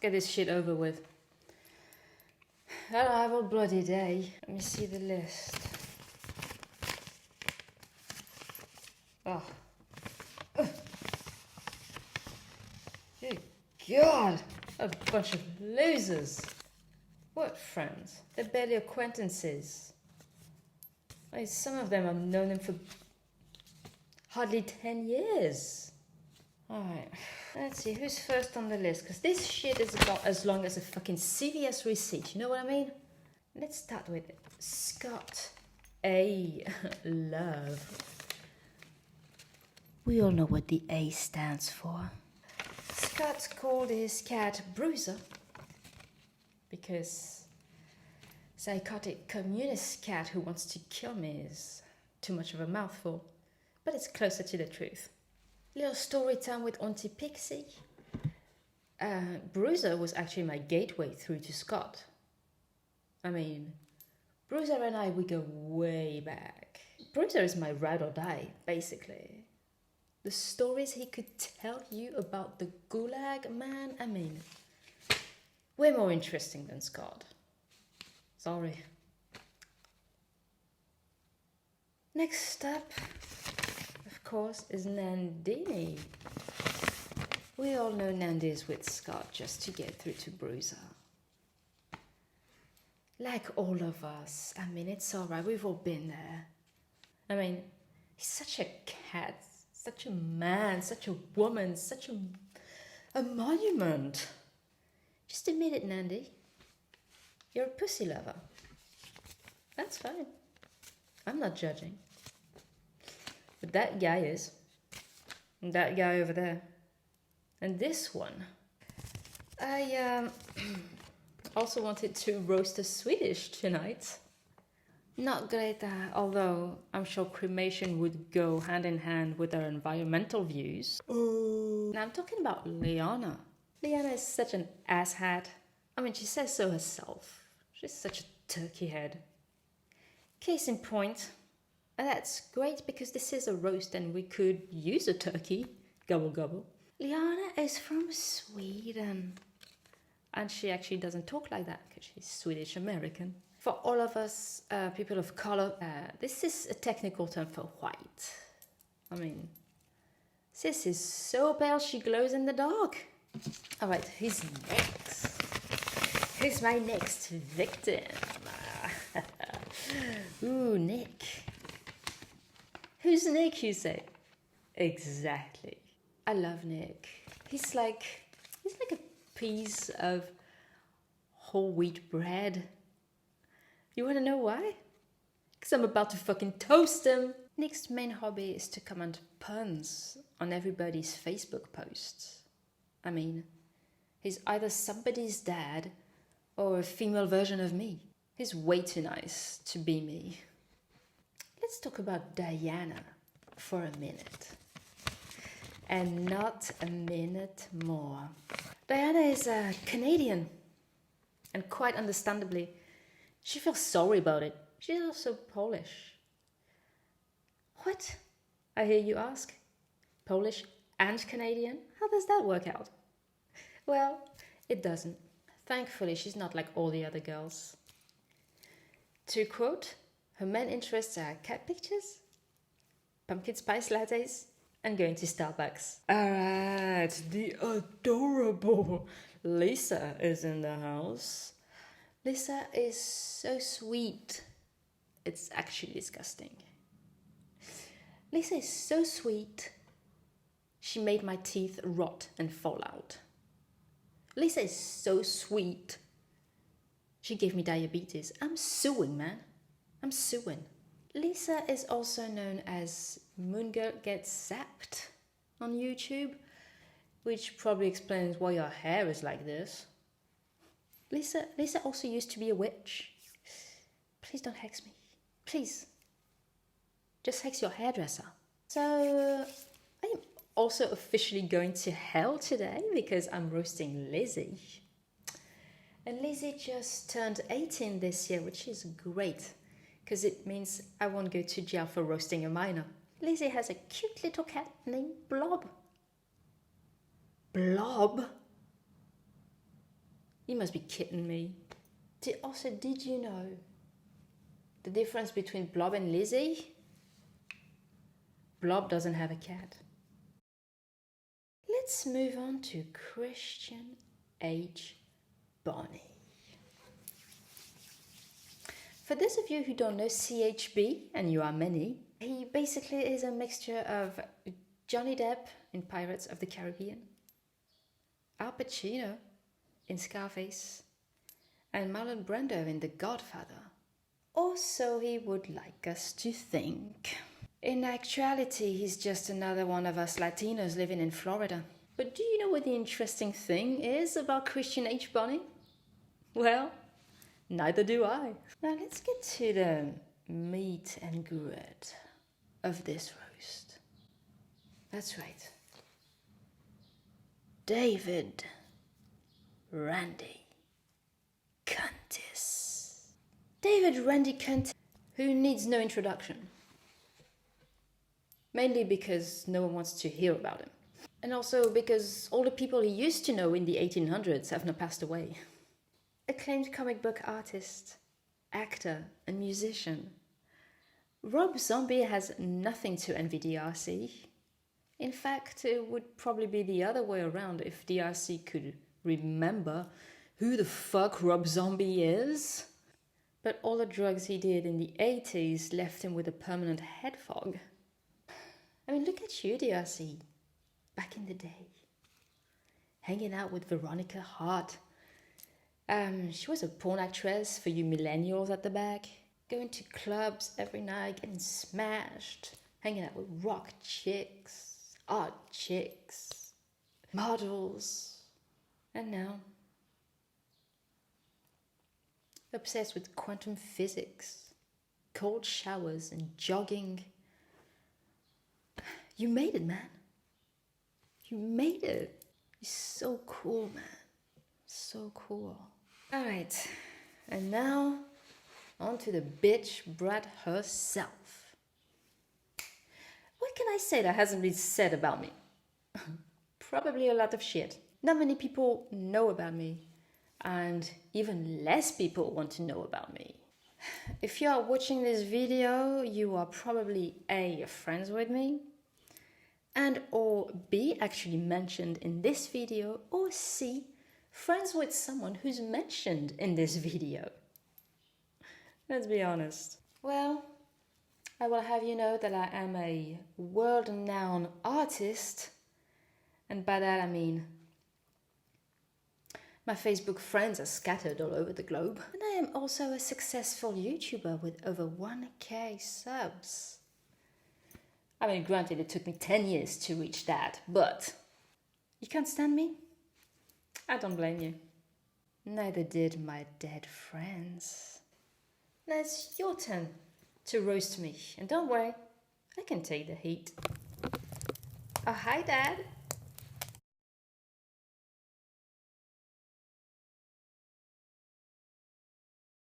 get this shit over with. I don't have a bloody day. Let me see the list. Oh. Good God. A bunch of losers. What friends? They're barely acquaintances. Like, some of them I've known them for hardly 10 years. Alright, let's see who's first on the list, because this shit is about as long as a fucking CVS receipt, you know what I mean? Let's start with Scott A. Love. We all know what the A stands for. Scott called his cat Bruiser because psychotic communist cat who wants to kill me is too much of a mouthful, but it's closer to the truth. Little story time with Auntie Pixie. Bruiser was actually my gateway through to Scott. I mean, Bruiser and I, we go way back. Bruiser is my ride or die, basically. The stories he could tell you about the Gulag, man, I mean, way more interesting than Scott. Sorry. Next up, of course, is Nandy. We all know Nandy is with Scott just to get through to Bruiser. Like all of us, I mean, it's alright, we've all been there. I mean, he's such a cat, such a man, such a woman, such a monument. Just admit it, Nandy. You're a pussy lover. That's fine. I'm not judging. But that guy is. And that guy over there. And this one. I also wanted to roast a Swedish tonight. Not Greta, although I'm sure cremation would go hand in hand with our environmental views. Oh. Now I'm talking about Lena. Lena is such an asshat. I mean, she says so herself. She's such a turkey head. Case in point, and that's great because this is a roast and we could use a turkey. Gobble gobble. Lena is from Sweden. And she actually doesn't talk like that because she's Swedish American. For all of us people of color, this is a technical term for white. I mean, sis is so pale she glows in the dark. Alright, who's next? Who's my next victim? Ooh, Nick. Who's Nick, you say? Exactly. I love Nick. He's like a piece of whole wheat bread. You want to know why? Because I'm about to fucking toast him. Nick's main hobby is to comment puns on everybody's Facebook posts. I mean, he's either somebody's dad or a female version of me. He's way too nice to be me. Let's talk about Diana for a minute. And not a minute more. Diana is a Canadian. And quite understandably, she feels sorry about it. She's also Polish. What? I hear you ask. Polish and Canadian? How does that work out? Well, it doesn't. Thankfully, she's not like all the other girls. To quote, her main interests are cat pictures, pumpkin spice lattes, and going to Starbucks. Alright, the adorable Lisa is in the house. Lisa is so sweet. It's actually disgusting. Lisa is so sweet. She made my teeth rot and fall out. Lisa is so sweet. She gave me diabetes. I'm suing, man. I'm suing. Lisa is also known as Moon Girl Gets Zapped on YouTube, which probably explains why her hair is like this. Lisa also used to be a witch. Please don't hex me. Please. Just hex your hairdresser. So, I'm also officially going to hell today because I'm roasting Lizzie. And Lizzie just turned 18 this year, which is great because it means I won't go to jail for roasting a minor. Lizzie has a cute little cat named Blob. Blob? You must be kidding me. Also, did you know the difference between Blob and Lizzie? Blob doesn't have a cat. Let's move on to Christian H. Bonnie. For those of you who don't know CHB, and you are many, he basically is a mixture of Johnny Depp in Pirates of the Caribbean, Al Pacino in Scarface, and Marlon Brando in The Godfather. Or so he would like us to think. In actuality, he's just another one of us Latinos living in Florida. But do you know what the interesting thing is about Christian H. Bonnie? Well, neither do I. Now let's get to the meat and grit of this roast. That's right. David Randy Cuntis. David Randy Cuntis, who needs no introduction. Mainly because no one wants to hear about him. And also because all the people he used to know in the 1800s have now passed away. Acclaimed comic book artist, actor, and musician, Rob Zombie has nothing to envy DRC. In fact, it would probably be the other way around if DRC could remember who the fuck Rob Zombie is. But all the drugs he did in the 80s left him with a permanent head fog. I mean, look at you, DRC, back in the day. Hanging out with Veronica Hart. She was a porn actress for you millennials at the back. Going to clubs every night, getting smashed. Hanging out with rock chicks, art chicks, models. And now, obsessed with quantum physics, cold showers and jogging. You made it, man. You made it. You're so cool, man. So cool. All right, and now on to the bitch brat herself. What can I say that hasn't been said about me? Probably a lot of shit. Not many people know about me, and even less people want to know about me. If you are watching this video, you are probably A, friends with me, and or B, actually mentioned in this video, or C, friends with someone who's mentioned in this video. Let's be honest. Well, I will have you know that I am a world-renowned artist, and by that I mean my Facebook friends are scattered all over the globe. And I am also a successful YouTuber with over 1K subs. I mean, granted, it took me 10 years to reach that, but you can't stand me? I don't blame you. Neither did my dead friends. Now it's your turn to roast me, and don't worry, I can take the heat. Oh, hi, Dad.